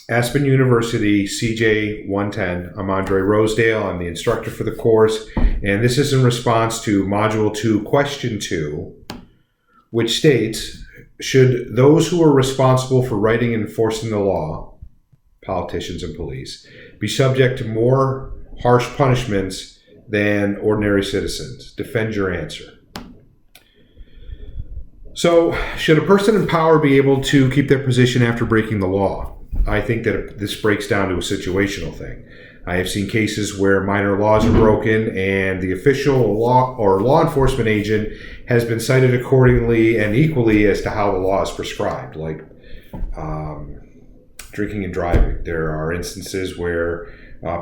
Aspen University, CJ110. I'm Andre Rosedale. I'm the instructor for the course, and this is in response to Module 2, Question 2, which states, should those who are responsible for writing and enforcing the law, politicians and police, be subject to more harsh punishments than ordinary citizens? Defend your answer. So, should a person in power be able to keep their position after breaking the law? I think that this breaks down to a situational thing. I have seen cases where minor laws are broken and the official law enforcement agent has been cited accordingly and equally as to how the law is prescribed, like drinking and driving. There are instances where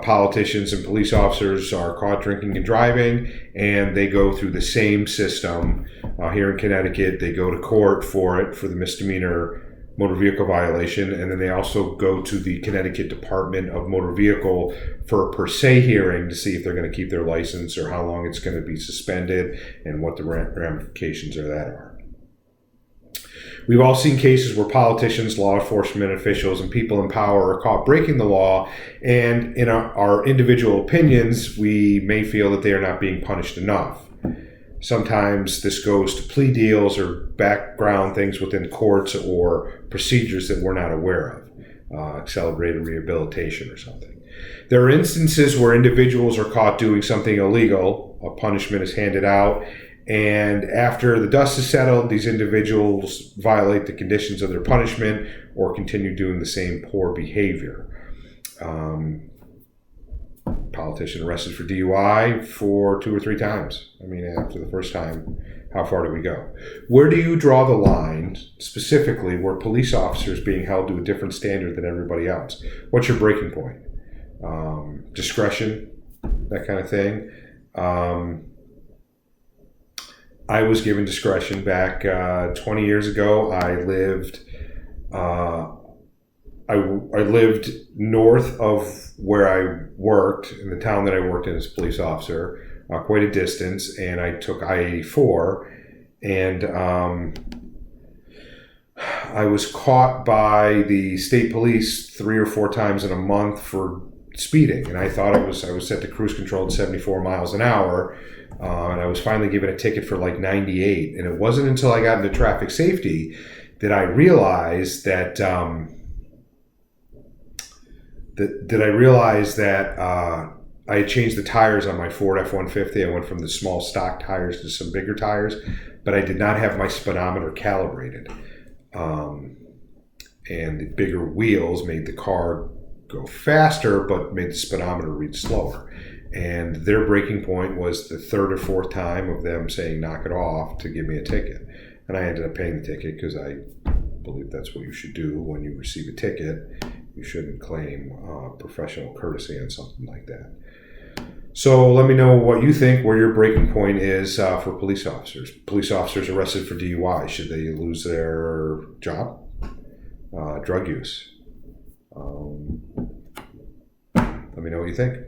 politicians and police officers are caught drinking and driving, and they go through the same system. Here in Connecticut, they go to court for it, for the misdemeanor motor vehicle violation, and then they also go to the Connecticut Department of Motor Vehicle for a per se hearing to see if they're going to keep their license or how long it's going to be suspended and what the ramifications of that are. We've all seen cases where politicians, law enforcement officials, and people in power are caught breaking the law, and in our individual opinions, we may feel that they are not being punished enough. Sometimes this goes to plea deals or background things within courts or procedures that we're not aware of, accelerated rehabilitation or something. There are instances where individuals are caught doing something illegal, a punishment is handed out, and after the dust is settled, these individuals violate the conditions of their punishment or continue doing the same poor behavior. Politician arrested for DUI for 2 or 3 times. I mean, after the first time, how far do we go? Where do you draw the line, specifically, where police officers being held to a different standard than everybody else? What's your breaking point? Discretion, that kind of thing. I was given discretion back 20 years ago. I lived north of where I worked, in the town that I worked in as a police officer, quite a distance, and I took I-84, and I was caught by the state police 3 or 4 times in a month for speeding, and I thought I was set to cruise control at 74 miles an hour, and I was finally given a ticket for like 98, and it wasn't until I got into traffic safety that I realized that I had changed the tires on my Ford F-150. I went from the small stock tires to some bigger tires, but I did not have my speedometer calibrated. And the bigger wheels made the car go faster, but made the speedometer read slower. And their breaking point was the 3rd or 4th time of them saying, knock it off, to give me a ticket. And I ended up paying the ticket because I believe that's what you should do when you receive a ticket. You shouldn't claim professional courtesy on something like that. So let me know what you think, where your breaking point is for police officers. Police officers arrested for DUI, should they lose their job? Drug use. Let me know what you think.